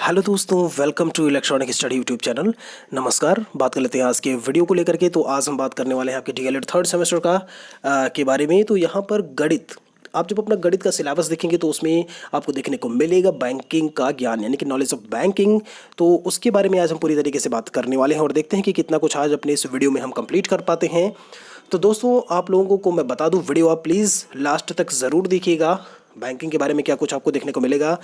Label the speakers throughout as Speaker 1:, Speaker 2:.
Speaker 1: Hello दोस्तों, welcome to electronic study YouTube channel. नमस्कार। बात कर लेते हैं आज के वीडियो को लेकर के। तो आज हम बात करने वाले हैं आपके डीएलएड थर्ड सेमेस्टर का के बारे में। तो यहाँ पर गणित, आप जब अपना गणित का सिलेबस देखेंगे तो उसमें आपको देखने को मिलेगा बैंकिंग का ज्ञान, यानी कि नॉलेज ऑफ बैंकिंग। तो उसके बारे में आज हम पूरी तरीके से बात करने वाले हैं और देखते हैं कि कितना कुछ आज अपने इस वीडियो में हम कंप्लीट कर पाते हैं। तो दोस्तों, आप लोगों को मैं बता दूं, वीडियो आप प्लीज़ लास्ट तक ज़रूर देखिएगा। बैंकिंग के बारे में क्या कुछ आपको देखने को मिलेगा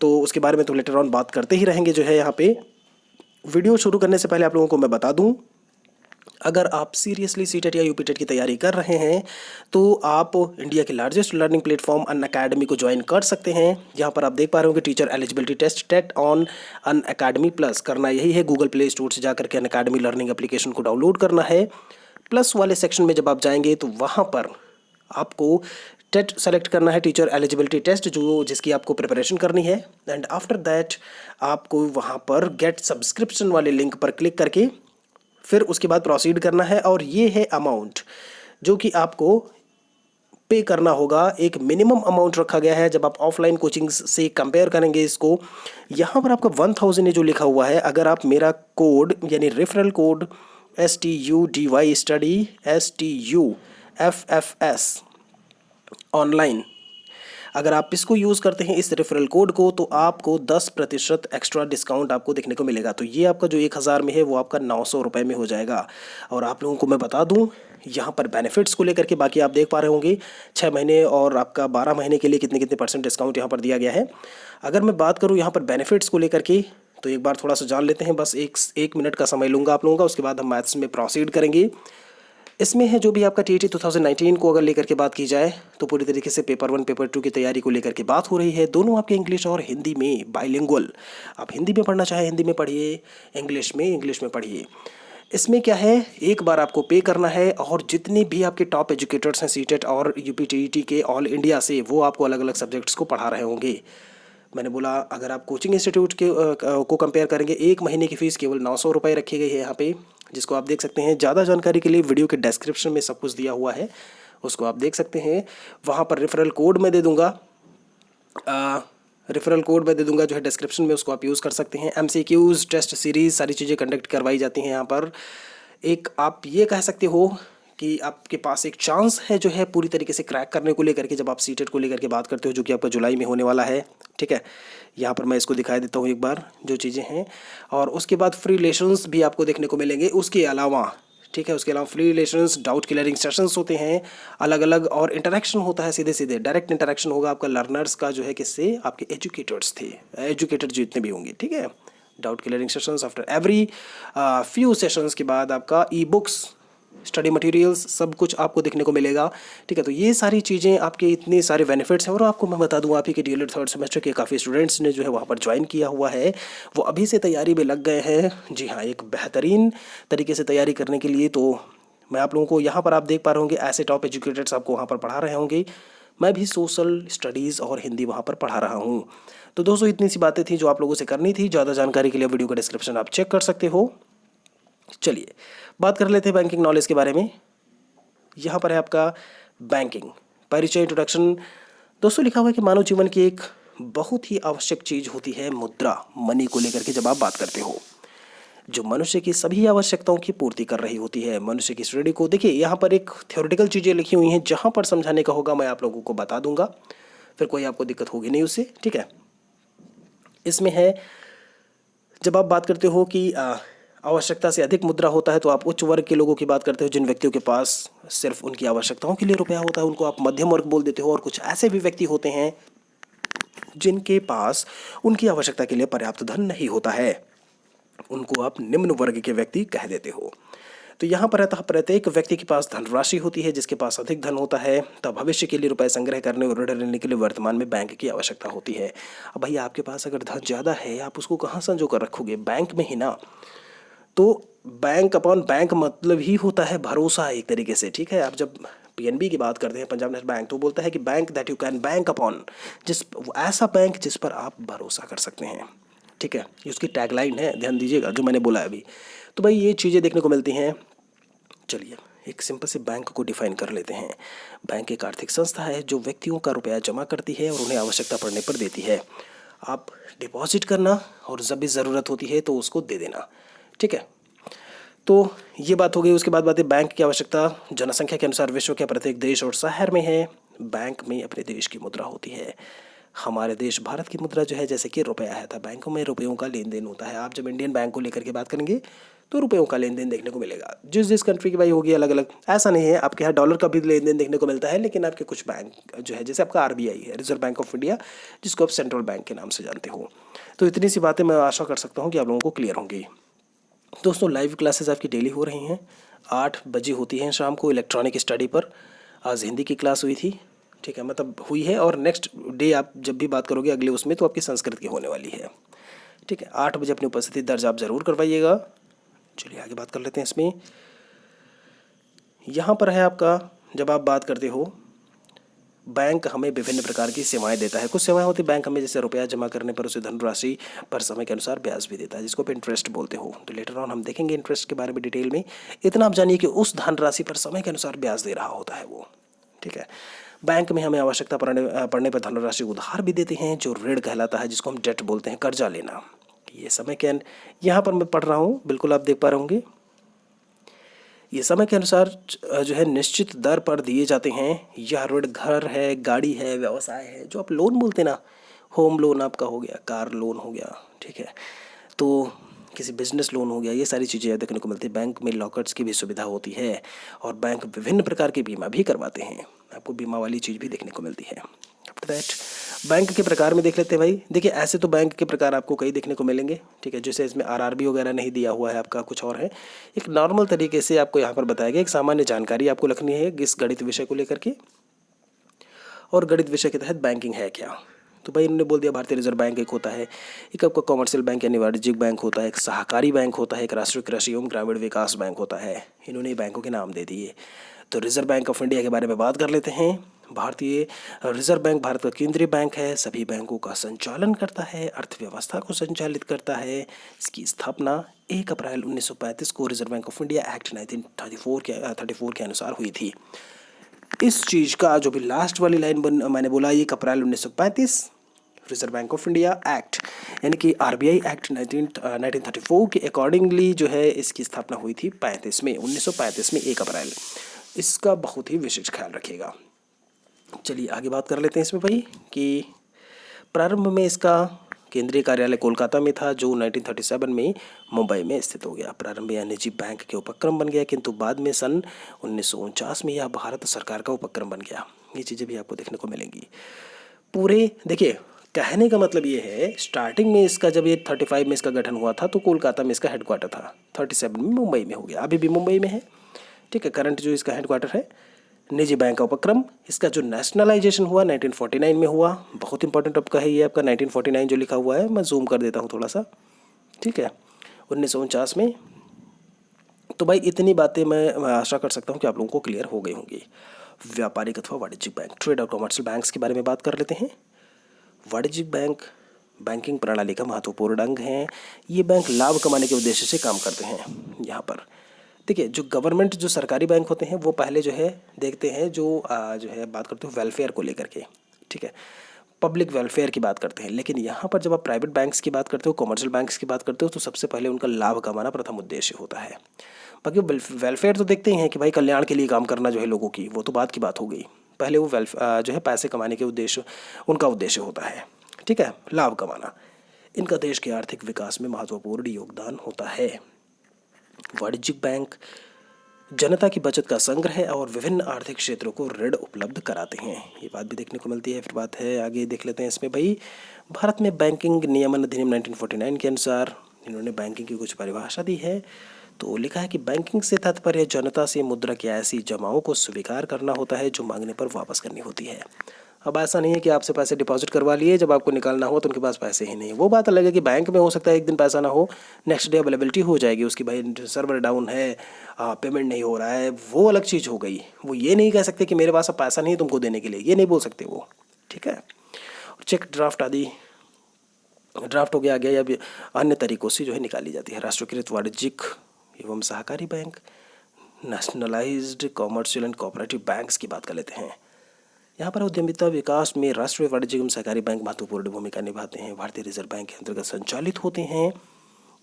Speaker 1: तो उसके बारे में तो लेटर ऑन बात करते ही रहेंगे जो है यहाँ पे। वीडियो शुरू करने से पहले आप लोगों को मैं बता दूं, अगर आप सीरियसली सीटेट या यूपीटेट की तैयारी कर रहे हैं तो आप इंडिया के लार्जेस्ट लर्निंग प्लेटफॉर्म अन अकेडमी को ज्वाइन कर सकते हैं। जहां पर आप देख पा रहे होंगे teacher eligibility test TET on Unacademy plus. करना यही है, गूगल प्ले स्टोर से जाकर के अन अकेडमी लर्निंग एप्लीकेशन को डाउनलोड करना है। प्लस वाले सेक्शन में जब आप जाएंगे तो वहाँ पर आपको टेट सेलेक्ट करना है, टीचर एलिजिबिलिटी टेस्ट, जो जिसकी आपको प्रिपरेशन करनी है। एंड आफ्टर दैट आपको वहाँ पर गेट सब्सक्रिप्शन वाले लिंक पर क्लिक करके फिर उसके बाद प्रोसीड करना है। और ये है अमाउंट जो कि आपको पे करना होगा। एक मिनिमम अमाउंट रखा गया है जब आप ऑफलाइन कोचिंग से कंपेयर करेंगे इसको। यहाँ पर आपका 1000 जो लिखा हुआ है, अगर आप मेरा कोड यानी referral code STUDY study STUFFS online, अगर आप इसको यूज़ करते हैं इस रेफरल कोड को, तो आपको 10% एक्स्ट्रा डिस्काउंट आपको देखने को मिलेगा। तो ये आपका जो 1000 में है वो आपका 900 रुपये में हो जाएगा। और आप लोगों को मैं बता दूं, यहाँ पर बेनिफिट्स को लेकर के बाकी आप देख पा रहे होंगे 6 महीने और आपका 12 महीने के लिए कितने कितने % डिस्काउंट यहाँ पर दिया गया है। अगर मैं बात करूँ यहाँ पर बेनिफिट्स को लेकर के, तो एक बार थोड़ा सा जान लेते हैं। बस एक मिनट का समय लूँगा आप लोगों का, उसके बाद हम मैथ्स में प्रोसीड करेंगे। इसमें है जो भी आपका TET 2019 को अगर लेकर के बात की जाए तो पूरी तरीके से पेपर 1 पेपर 2 की तैयारी को लेकर के बात हो रही है। दोनों आपके इंग्लिश और हिंदी में बाइलिंगुअल। आप हिंदी में पढ़ना चाहे हिंदी में पढ़िए, इंग्लिश में पढ़िए। इसमें क्या है, एक बार आपको पे करना है और जितने भी आपके टॉप एजुकेटर्स हैं सीटेट और UPTET के ऑल इंडिया से, वो आपको अलग अलग सब्जेक्ट्स को पढ़ा रहे होंगे। मैंने बोला अगर आप कोचिंग इंस्टीट्यूट के को कंपेयर करेंगे, एक महीने की फ़ीस केवल 900 रुपये रखी गई है यहाँ पे, जिसको आप देख सकते हैं। ज़्यादा जानकारी के लिए वीडियो के डिस्क्रिप्शन में सब कुछ दिया हुआ है, उसको आप देख सकते हैं। वहाँ पर रेफरल कोड मैं दे दूँगा, जो है डिस्क्रिप्शन में, उसको आप यूज़ कर सकते हैं। MCQs टेस्ट सीरीज़ सारी चीज़ें कंडक्ट करवाई जाती हैं यहाँ पर। एक आप ये कह सकते हो कि आपके पास एक चांस है जो है पूरी तरीके से क्रैक करने को लेकर के, जब आप सीटेट को लेकर के बात करते हो, जो कि आपका जुलाई में होने वाला है। ठीक है, यहाँ पर मैं इसको दिखाई देता हूँ एक बार जो चीज़ें हैं। और उसके बाद फ्री लेसन्स भी आपको देखने को मिलेंगे उसके अलावा। ठीक है, उसके अलावा free lessons, doubt clearing sessions होते हैं अलग अलग, और इंटरेक्शन होता है, सीधे सीधे डायरेक्ट इंटरेक्शन होगा आपका लर्नर्स का जो है किससे, आपके एजुकेटर जितने भी होंगे। ठीक है, doubt clearing sessions after every few sessions के बाद आपका ई-बुक्स, स्टडी मटेरियल्स, सब कुछ आपको देखने को मिलेगा। ठीक है, तो ये सारी चीज़ें आपके इतने सारे बेनिफिट्स हैं। और आपको मैं बता दूं, आप ही के डीएलएड थर्ड सेमेस्टर के काफ़ी स्टूडेंट्स ने जो है वहाँ पर ज्वाइन किया हुआ है, वो अभी से तैयारी में लग गए हैं। जी हाँ, एक बेहतरीन तरीके से तैयारी करने के लिए। तो मैं आप लोगों को यहाँ पर आप देख पा रहे होंगे ऐसे टॉप एजुकेटर्स आपको वहाँ पर पढ़ा रहे होंगे। मैं भी सोशल स्टडीज़ और हिंदी वहाँ पर पढ़ा रहा हूँ। तो दोस्तों, इतनी सी बातें थी जो आप लोगों से करनी थी। ज़्यादा जानकारी के लिए वीडियो का डिस्क्रिप्शन आप चेक कर सकते हो। चलिए बात कर लेते हैं बैंकिंग नॉलेज के बारे में। यहाँ पर है आपका बैंकिंग परिचय, इंट्रोडक्शन। दोस्तों, लिखा हुआ है कि मानव जीवन की एक बहुत ही आवश्यक चीज़ होती है मुद्रा, मनी को लेकर के जब आप बात करते हो, जो मनुष्य की सभी आवश्यकताओं की पूर्ति कर रही होती है। मनुष्य की श्रेणी को देखिए, यहाँ पर एक थ्योरेटिकल चीज़ें लिखी हुई हैं, जहाँ पर समझाने का होगा मैं आप लोगों को बता दूंगा, फिर कोई आपको दिक्कत होगी नहीं उससे। ठीक है, इसमें है जब आप बात करते हो कि आवश्यकता से अधिक मुद्रा होता है, तो आप उच्च वर्ग के लोगों की बात करते हो। जिन व्यक्तियों के पास सिर्फ उनकी आवश्यकताओं के लिए रुपया होता है, उनको आप मध्यम वर्ग बोल देते हो। और कुछ ऐसे भी व्यक्ति होते हैं जिनके पास उनकी आवश्यकता के लिए पर्याप्त धन नहीं होता है, उनको आप निम्न वर्ग के व्यक्ति कह देते हो। तो यहाँ पर प्रत्येक व्यक्ति के पास धनराशि होती है। जिसके पास अधिक धन होता है, तब भविष्य के लिए रुपए संग्रह करने और ऋण लेने के लिए वर्तमान में बैंक की आवश्यकता होती है। अब भाई, आपके पास अगर धन ज़्यादा है, आप उसको कहाँ संजो कर रखोगे? बैंक में ही ना। तो बैंक अपॉन बैंक मतलब ही होता है भरोसा एक तरीके से। ठीक है, आप जब PNB की बात करते हैं, पंजाब नेशनल बैंक, तो बोलता है कि bank that you can bank upon, ऐसा बैंक जिस पर आप भरोसा कर सकते हैं। ठीक है, ये उसकी टैगलाइन है, ध्यान दीजिएगा जो मैंने बोला अभी। तो भाई, ये चीज़ें देखने को मिलती हैं। चलिए एक सिंपल से बैंक को डिफाइन कर लेते हैं। बैंक एक आर्थिक संस्था है जो व्यक्तियों का रुपया जमा करती है और उन्हें आवश्यकता पड़ने पर देती है। आप डिपॉजिट करना और जब भी ज़रूरत होती है तो उसको दे देना। ठीक है, तो ये बात हो गई। उसके बाद बात है बैंक की आवश्यकता। जनसंख्या के अनुसार विश्व के प्रत्येक देश और शहर में है बैंक में अपने देश की मुद्रा होती है। हमारे देश भारत की मुद्रा जो है, जैसे कि रुपया है, था बैंकों में रुपयों का लेन देन होता है। आप जब इंडियन बैंक को लेकर के बात करेंगे तो रुपयों का लेन देन देखने को मिलेगा। जिस जिस कंट्री की भाई होगी अलग अलग, ऐसा नहीं है। आपके यहाँ डॉलर का भी लेन देन देखने को मिलता है, लेकिन आपके कुछ बैंक जो है, जैसे आपका आरबीआई है, रिजर्व बैंक ऑफ इंडिया, जिसको आप सेंट्रल बैंक के नाम से जानते हो। तो इतनी सी बातें मैं आशा कर सकता हूँ कि आप लोगों को क्लियर होंगी। दोस्तों, लाइव क्लासेस आपकी डेली हो रही हैं, 8 बजे होती हैं शाम को, इलेक्ट्रॉनिक स्टडी पर। आज हिंदी की क्लास हुई थी, ठीक है, मतलब हुई है, और नेक्स्ट डे आप जब भी बात करोगे अगले उसमें, तो आपकी संस्कृत की होने वाली है। ठीक है, 8 बजे अपनी उपस्थिति दर्ज आप ज़रूर करवाइएगा। चलिए आगे बात कर लेते हैं। इसमें यहाँ पर है आपका, जब आप बात करते हो, बैंक हमें विभिन्न प्रकार की सेवाएं देता है। कुछ सेवाएं होती है बैंक हमें, जैसे रुपया जमा करने पर उसे धनराशि पर समय के अनुसार ब्याज भी देता है, जिसको आप इंटरेस्ट बोलते हो। तो लेटर ऑन हम देखेंगे इंटरेस्ट के बारे में डिटेल में। इतना आप जानिए कि उस धनराशि पर समय के अनुसार ब्याज दे रहा होता है वो। ठीक है, बैंक में हमें आवश्यकता पड़ने पर धनराशि उधार भी देते हैं, जो ऋण कहलाता है, जिसको हम डेट बोलते हैं, कर्जा लेना। ये समय के यहाँ पर मैं पढ़ रहा हूँ, बिल्कुल आप देख पा रहे होंगे। ये समय के अनुसार जो है निश्चित दर पर दिए जाते हैं। यह ऋण घर है, गाड़ी है, व्यवसाय है, जो आप लोन बोलते हैं ना, होम लोन आपका हो गया, कार लोन हो गया, ठीक है, तो किसी बिजनेस लोन हो गया, ये सारी चीज़ें देखने को मिलती है। बैंक में लॉकर्स की भी सुविधा होती है, और बैंक विभिन्न प्रकार के बीमा भी करवाते हैं। आपको बीमा वाली चीज़ भी देखने को मिलती है। आफ्टर दैट बैंक के प्रकार में देख लेते हैं भाई। देखिए, ऐसे तो बैंक के प्रकार आपको कई देखने को मिलेंगे, ठीक है, जैसे इसमें आरआरबी वगैरह नहीं दिया हुआ है आपका, कुछ और है। एक नॉर्मल तरीके से आपको यहाँ पर बताया गया, एक सामान्य जानकारी आपको लिखनी है इस गणित विषय को लेकर के, और गणित विषय के तहत बैंकिंग है क्या। तो भाई इन्होंने बोल दिया भारतीय रिजर्व बैंक एक होता है, एक आपका कॉमर्शियल बैंक यानी वाणिज्यिक बैंक होता है, एक सहकारी बैंक होता है, एक राष्ट्रीय कृषि एवं ग्रामीण विकास बैंक होता है। इन्होंने बैंकों के नाम दे दिए। तो रिजर्व बैंक ऑफ इंडिया के बारे में बात कर लेते हैं। भारतीय रिजर्व बैंक भारत का केंद्रीय बैंक है, सभी बैंकों का संचालन करता है, अर्थव्यवस्था को संचालित करता है। इसकी स्थापना 1 अप्रैल 1935 को reserve bank of India act 1934 के अनुसार हुई थी। इस चीज़ का जो भी लास्ट वाली लाइन मैंने बोला, 1 अप्रैल 1935 reserve bank of India act, यानी कि आरबीआई एक्ट 1934 के अकॉर्डिंगली जो है इसकी स्थापना हुई थी 1935 में 1 अप्रैल। इसका बहुत ही विशेष ख्याल रखिएगा। चलिए आगे बात कर लेते हैं इसमें भाई, कि प्रारंभ में इसका केंद्रीय कार्यालय कोलकाता में था, जो 1937 में मुंबई में स्थित हो गया। प्रारंभ यह निजी बैंक के उपक्रम बन गया, किंतु बाद में सन 1949 में यह भारत सरकार का उपक्रम बन गया। ये चीज़ें भी आपको देखने को मिलेंगी। पूरे देखिए, कहने का मतलब ये है, स्टार्टिंग में इसका जब ये 35 में इसका गठन हुआ था तो कोलकाता में इसका हेडक्वार्टर था, 37 में मुंबई में हो गया, अभी भी मुंबई में है। ठीक है, करंट जो इसका हेडक्वार्टर है। निजी बैंक का उपक्रम, इसका जो नेशनलाइजेशन हुआ 1949 में हुआ। बहुत इंपॉर्टेंट आपका है ये, आपका 1949 जो लिखा हुआ है, मैं जूम कर देता हूँ थोड़ा सा, ठीक है, 1949 में। तो भाई इतनी बातें मैं आशा कर सकता हूँ कि आप लोगों को क्लियर हो गई होंगी। व्यापारिक अथवा वाणिज्यिक बैंक, ट्रेड और कॉमर्शियल बैंक्स के बारे में बात कर लेते हैं। वाणिज्यिक बैंक बैंकिंग प्रणाली का महत्वपूर्ण अंग है। ये बैंक लाभ कमाने के उद्देश्य से काम करते हैं। यहाँ पर देखिए, जो गवर्नमेंट जो सरकारी बैंक होते हैं वो पहले जो है देखते हैं, जो है बात करते हो वेलफेयर को लेकर के, ठीक है, पब्लिक वेलफेयर की बात करते हैं। लेकिन यहाँ पर जब आप प्राइवेट बैंक्स की बात करते हो, कमर्शियल बैंक्स की बात करते हो, तो सबसे पहले उनका लाभ कमाना प्रथम उद्देश्य होता है। बाकी वेलफेयर तो देखते ही हैं कि भाई कल्याण के लिए काम करना जो है लोगों की, वो तो बात की बात हो गई। पहले वो जो है पैसे कमाने के उद्देश्य, उनका उद्देश्य होता है, ठीक है, लाभ कमाना। इनका देश के आर्थिक विकास में महत्वपूर्ण योगदान होता है। वाणिज्यिक बैंक जनता की बचत का संग्रह है और विभिन्न आर्थिक क्षेत्रों को ऋण उपलब्ध कराते हैं। ये बात भी देखने को मिलती है। फिर बात है, आगे देख लेते हैं इसमें भाई, भारत में बैंकिंग नियमन अधिनियम 1949 के अनुसार इन्होंने बैंकिंग की कुछ परिभाषा दी है। तो लिखा है कि बैंकिंग से तात्पर्य जनता से मुद्रा की ऐसी जमाओं को स्वीकार करना होता है जो मांगने पर वापस करनी होती है। अब ऐसा नहीं है कि आपसे पैसे डिपॉजिट करवा लिए, जब आपको निकालना हो तो उनके पास पैसे ही नहीं। वो बात अलग है कि बैंक में हो सकता है एक दिन पैसा ना हो, नेक्स्ट डे अवेलेबिलिटी हो जाएगी उसकी, भाई सर्वर डाउन है, पेमेंट नहीं हो रहा है, वो अलग चीज़ हो गई। वो ये नहीं कह सकते कि मेरे पास अब पैसा नहीं तुमको देने के लिए, ये नहीं बोल सकते वो, ठीक है। चेक ड्राफ्ट आदि, ड्राफ्ट हो गया आ गया, या अन्य तरीक़ों से जो है निकाली जाती है। राष्ट्रीयकृत वाणिज्यिक एवं सहकारी bank, nationalised commercial and cooperative banks की बात कर लेते हैं। यहाँ पर उद्यमिता विकास में राष्ट्रीय वाणिज्यिक एवं सहकारी बैंक महत्वपूर्ण भूमिका निभाते हैं, भारतीय रिजर्व बैंक के अंतर्गत संचालित होते हैं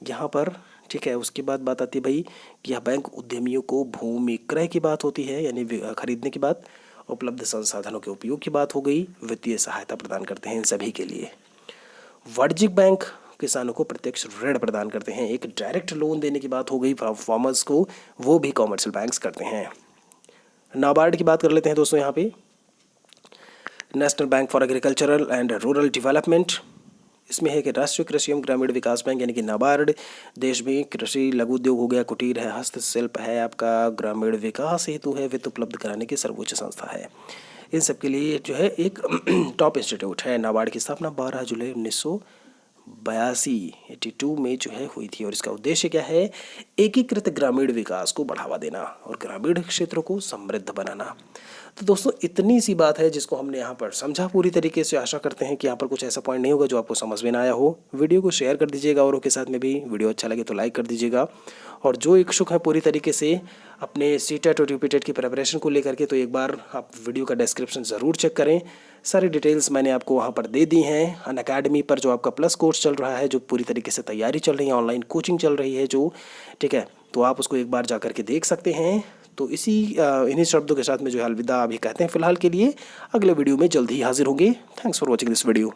Speaker 1: यहाँ पर। ठीक है, उसके बाद बात आती है भाई कि यह बैंक उद्यमियों को भूमि क्रय की बात होती है, यानी खरीदने की बात, उपलब्ध संसाधनों के उपयोग की बात हो गई, वित्तीय सहायता प्रदान करते हैं इन सभी के लिए। वाणिज्यिक बैंक किसानों को प्रत्यक्ष ऋण प्रदान करते हैं, एक डायरेक्ट लोन देने की बात हो गई फार्मर्स को, वो भी कॉमर्शियल बैंक्स करते हैं। नाबार्ड की बात कर लेते हैं दोस्तों यहाँ पे, national bank for agricultural and rural development. इसमें है कि राष्ट्रीय कृषि एवं ग्रामीण विकास बैंक यानी कि नाबार्ड देश में कृषि, लघु उद्योग हो गया, कुटीर है, हस्तशिल्प है, आपका ग्रामीण विकास हेतु है, वित्त उपलब्ध कराने की सर्वोच्च संस्था है। इन सब के लिए जो है एक टॉप इंस्टीट्यूट है। नाबार्ड की स्थापना 12 जुलाई 1982 में जो है हुई थी और इसका उद्देश्य क्या है, एकीकृत ग्रामीण विकास को बढ़ावा देना और ग्रामीण क्षेत्रों को समृद्ध बनाना। तो दोस्तों इतनी सी बात है जिसको हमने यहाँ पर समझा पूरी तरीके से। आशा करते हैं कि यहाँ पर कुछ ऐसा पॉइंट नहीं होगा जो आपको समझ में ना आया हो। वीडियो को शेयर कर दीजिएगा औरों के साथ में भी, वीडियो अच्छा लगे तो लाइक कर दीजिएगा। और जो इच्छुक है पूरी तरीके से अपने सीटेट और यूपीटेट की प्रिपरेशन को लेकर के, तो एक बार आप वीडियो का डिस्क्रिप्शन ज़रूर चेक करें। सारी डिटेल्स मैंने आपको वहाँ पर दे दी हैं। अनअकैडमी पर जो आपका प्लस कोर्स चल रहा है, जो पूरी तरीके से तैयारी चल रही है, ऑनलाइन कोचिंग चल रही है जो, ठीक है, तो आप उसको एक बार जा करके देख सकते हैं। तो इन्हीं शब्दों के साथ में जो है अलविदा अभी कहते हैं फ़िलहाल के लिए। अगले वीडियो में जल्द ही हाजिर होंगे। Thanks for watching this video.